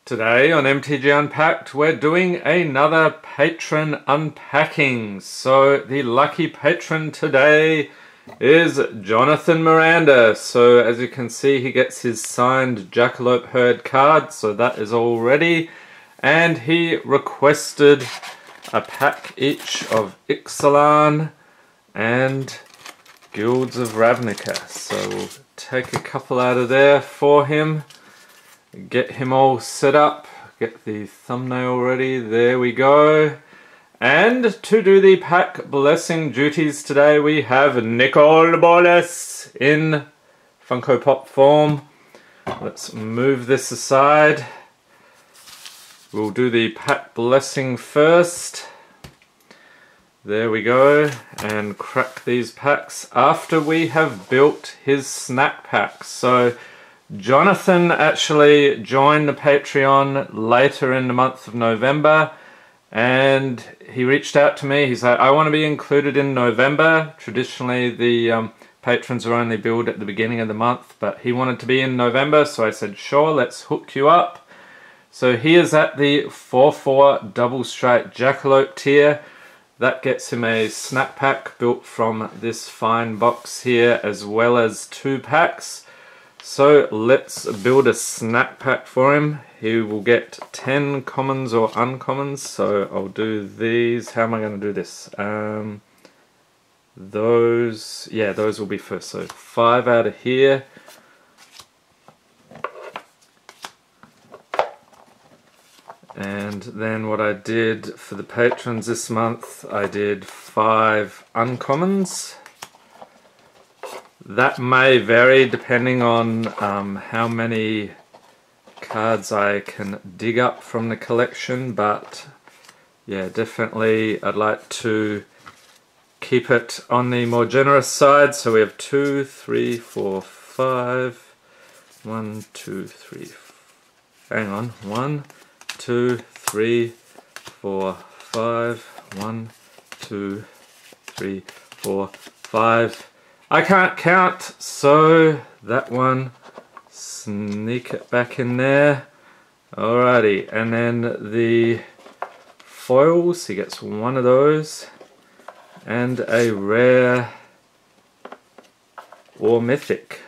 Today on MTG Unpacked, we're doing another patron unpacking. So the lucky patron today is Jonathan Miranda. So as you can see, he gets his signed Jackalope Herd card, so that is all ready. And he requested a pack each of Ixalan and Guilds of Ravnica. So we'll take a couple out of there for him. Get him all set up, get the thumbnail ready, there we go. And to do the pack blessing duties today, we have Nicol Bolas in Funko Pop form. Let's move this aside. We'll do the pack blessing first. There we go, and crack these packs after we have built his snack pack. So Jonathan actually joined the Patreon later in the month of November, and he reached out to me. He's like, I want to be included in November. Traditionally the patrons are only billed at the beginning of the month, but he wanted to be in November, so I said sure, let's hook you up. So he is at the 4/4 double stripe Jackalope tier. That gets him a snack pack built from this fine box here, as well as 2 packs. So let's build a snack pack for him. He will get 10 commons or uncommons. So I'll do these. How am I going to do this? Those will be first. So 5 out of here. And then what I did for the patrons this month, I did 5 uncommons. That may vary depending on how many cards I can dig up from the collection, but yeah, definitely I'd like to keep it on the more generous side. So we have 2, 3, 4, 5. 1, 2, 3. Hang on. 1, 2, 3, 4, 5. 1, 2, 3, 4, 5. I can't count, so that one, sneak it back in there. Alrighty, and then the foils, he gets 1 of those, and a rare or mythic.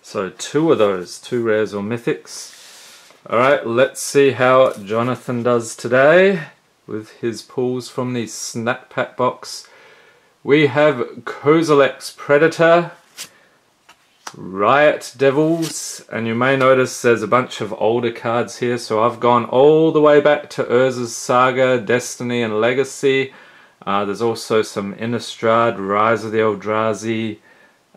So 2 of those, 2 rares or mythics. Alright, let's see how Jonathan does today with his pulls from the snack pack box. We have Kozilek's Predator, Riot Devils, and you may notice there's a bunch of older cards here, so I've gone all the way back to Urza's Saga, Destiny and Legacy. There's also some Innistrad, Rise of the Eldrazi,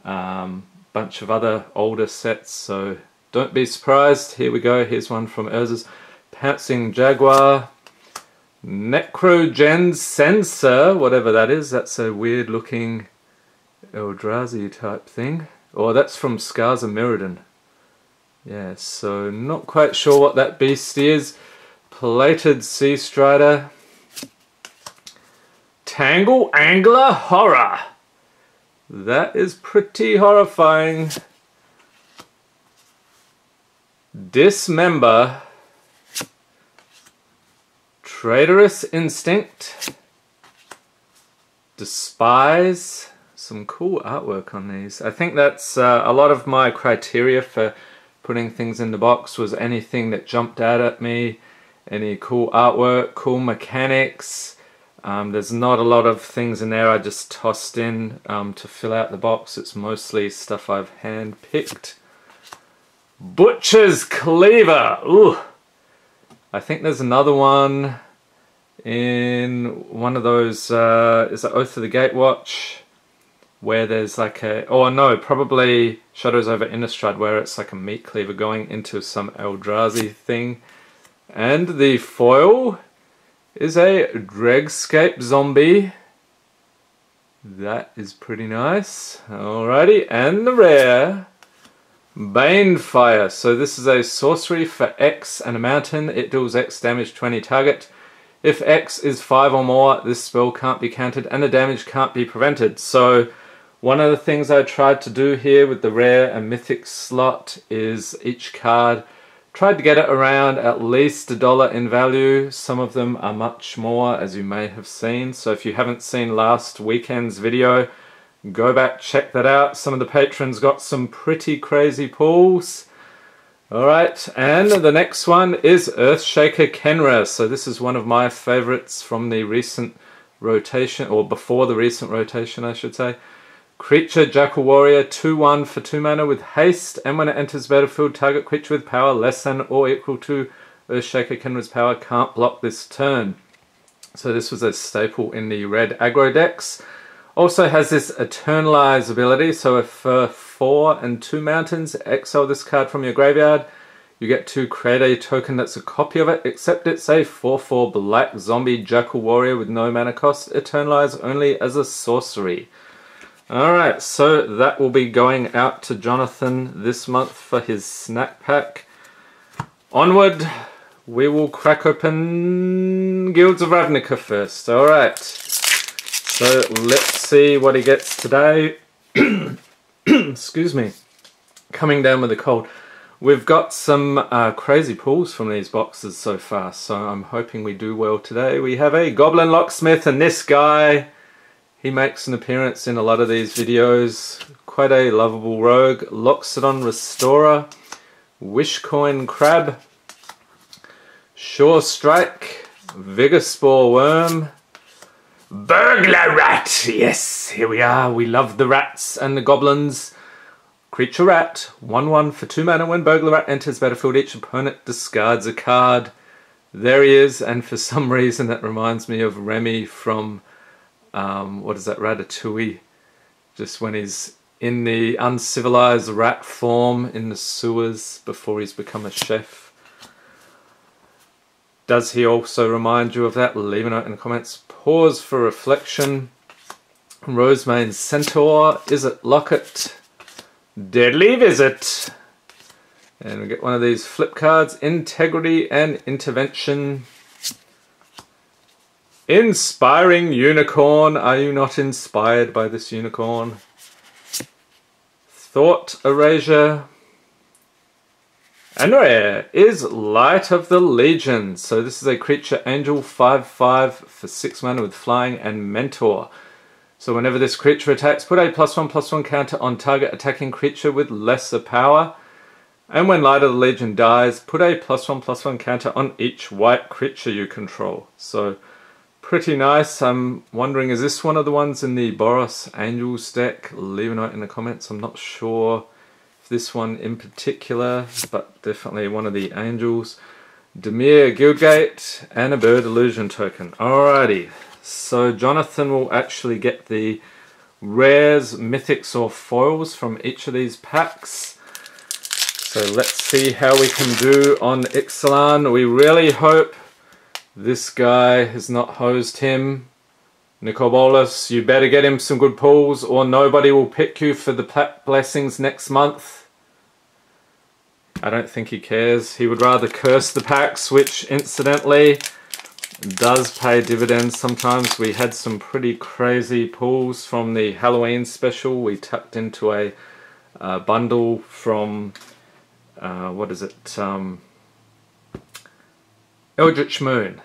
bunch of other older sets, so don't be surprised. Here we go, here's one from Urza's Pouncing Jaguar. Necrogen Sensor, whatever that is, that's a weird looking Eldrazi type thing. Or that's from Scars of Mirrodin. Yeah, so not quite sure what that beast is. Plated Sea Strider. Tangle Angler Horror. That is pretty horrifying. Dismember. Traitorous Instinct, Despise, some cool artwork on these. I think that's a lot of my criteria for putting things in the box was anything that jumped out at me, any cool artwork, cool mechanics. There's not a lot of things in there I just tossed in to fill out the box. It's mostly stuff I've hand-picked. Butcher's Cleaver, ooh! I think there's another one in one of those, is it Oath of the Gatewatch? Where there's like a, oh no, probably Shadows over Innistrad, where it's like a meat cleaver going into some Eldrazi thing. And the foil is a Dregscape Zombie. That is pretty nice. Alrighty, and the rare, Banefire. So this is a sorcery for X and a mountain. It deals X damage to any target. If X is 5 or more, this spell can't be countered and the damage can't be prevented. So one of the things I tried to do here with the rare and mythic slot is each card Tried to get it around at least $1 in value. Some of them are much more, as you may have seen. So if you haven't seen last weekend's video, go back, check that out. Some of the patrons got some pretty crazy pulls. Alright, and the next one is Earthshaker Kenra. So this is one of my favorites from the recent rotation, or before the recent rotation I should say. Creature, Jackal Warrior, 2/1 for 2 mana with haste, and when it enters battlefield, target creature with power less than or equal to Earthshaker Kenra's power can't block this turn. So this was a staple in the red aggro decks. Also has this Eternalize ability, so if for 4 and 2 mountains, exile this card from your graveyard, you get to create a token that's a copy of it, except it's a 4/4 black zombie Jackal Warrior with no mana cost, Eternalize only as a sorcery. Alright, so that will be going out to Jonathan this month for his snack pack. Onward, we will crack open Guilds of Ravnica first. Alright, so let's see what he gets today. Excuse me, coming down with a cold. We've got some crazy pulls from these boxes so far, so I'm hoping we do well today. We have a Goblin Locksmith, and this guy, he makes an appearance in a lot of these videos. Quite a lovable rogue. Loxodon Restorer, Wishcoin Crab, Sure Strike, Vigor Spore Worm, Burglar Rat. Yes, here we are. We love the rats and the goblins. Creature Rat, 1/1 for 2 mana. When Burglar Rat enters battlefield, each opponent discards a card. There he is, and for some reason that reminds me of Remy from what is that, Ratatouille? Just when he's in the uncivilized rat form in the sewers before he's become a chef. Does he also remind you of that? Leave a note in the comments. Pause for reflection. Rosemane Centaur. Is it Locket? Deadly Visit. And we get one of these flip cards. Integrity and Intervention. Inspiring Unicorn. Are you not inspired by this unicorn? Thought Erasure. And rare is Light of the Legion. So this is a creature angel, 5/5 for 6 mana with flying and mentor. So whenever this creature attacks, put a +1/+1 counter on target attacking creature with lesser power. And when Light of the Legion dies, put a +1/+1 counter on each white creature you control. So pretty nice. I'm wondering, is this one of the ones in the Boros Angels deck? Leave a note in the comments. I'm not sure if this one in particular, but definitely one of the Angels. Demir Guildgate and a Bird Illusion token. Alrighty, so Jonathan will actually get the rares, mythics or foils from each of these packs. So let's see how we can do on Ixalan. We really hope this guy has not hosed him. Nicobolus, you better get him some good pulls or nobody will pick you for the Plat Blessings next month. I don't think he cares. He would rather curse the packs, which incidentally does pay dividends sometimes. We had some pretty crazy pulls from the Halloween special. We tucked into a bundle from, what is it? Eldritch Moon.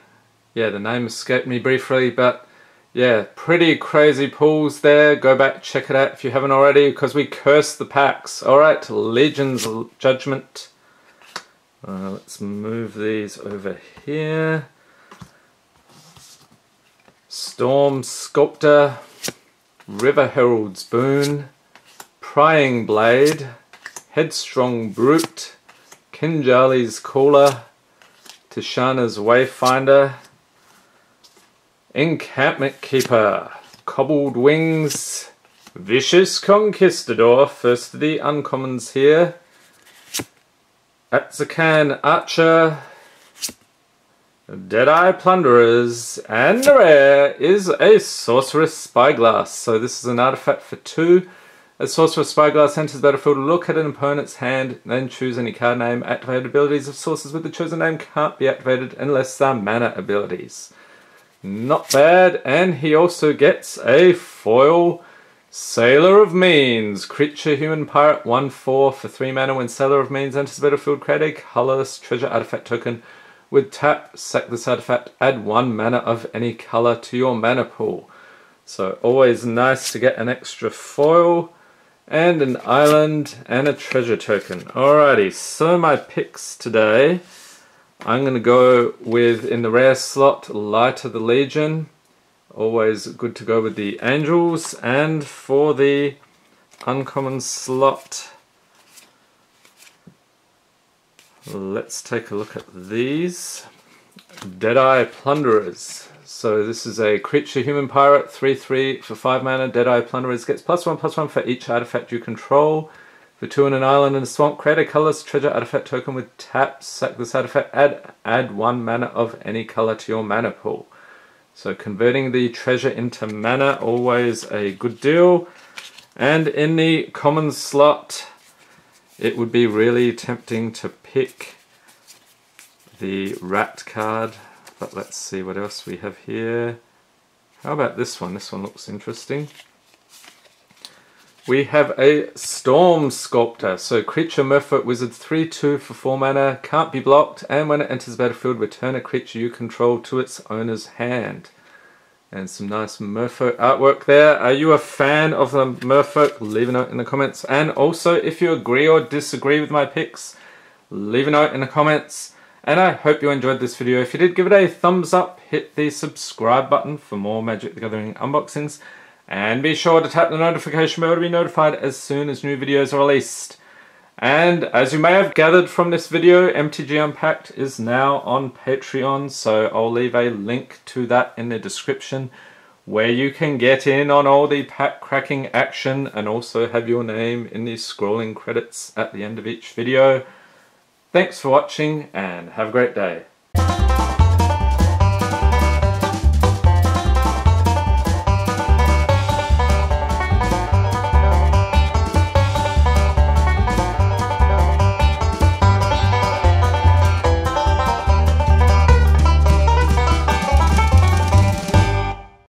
Yeah, the name escaped me briefly, but yeah, pretty crazy pulls there. Go back, check it out if you haven't already, because we cursed the packs. Alright, Legion's Judgment. Let's move these over here. Storm Sculptor, River Herald's Boon, Prying Blade, Headstrong Brute, Kinjali's Caller, Tishana's Wayfinder, Encampment Keeper, Cobbled Wings, Vicious Conquistador, first of the uncommons here, Atzakan Archer, Deadeye Plunderers, and the rare is a Sorceress Spyglass. So this is an artifact for 2. As Sorceress Spyglass enters battlefield, look at an opponent's hand, then choose any card name. Activated abilities of sources with the chosen name can't be activated unless they're mana abilities. Not bad, and he also gets a foil Sailor of Means, creature, human, pirate, 1/4 for 3 mana. When Sailor of Means enters the battlefield, create a colorless treasure artifact token with tap, sack this artifact, add 1 mana of any color to your mana pool. So always nice to get an extra foil and an island and a treasure token. Alrighty, so my picks today, I'm going to go with, in the rare slot, Light of the Legion. Always good to go with the angels. And for the uncommon slot, let's take a look at these. Deadeye Plunderers. So this is a creature, human, pirate, 3/3 for 5 mana. Deadeye Plunderers gets +1/+1 for each artifact you control. For 2 and an island and a swamp, create a colorless treasure artifact token with tap, sack this artifact, add 1 mana of any color to your mana pool. So converting the treasure into mana, always a good deal. And in the common slot, it would be really tempting to pick the rat card, but let's see what else we have here. How about this one? This one looks interesting. We have a Storm Sculptor. So creature, merfolk, wizard, 3/2 for 4 mana, can't be blocked, and when it enters the battlefield, return a creature you control to its owner's hand. And some nice merfolk artwork there. Are you a fan of the merfolk? Leave a note in the comments. And also, if you agree or disagree with my picks, leave a note in the comments. And I hope you enjoyed this video. If you did, give it a thumbs up, hit the subscribe button for more Magic the Gathering unboxings, and be sure to tap the notification bell to be notified as soon as new videos are released. And as you may have gathered from this video, MTG Unpacked is now on Patreon, so I'll leave a link to that in the description, where you can get in on all the pack cracking action and also have your name in the scrolling credits at the end of each video. Thanks for watching and have a great day.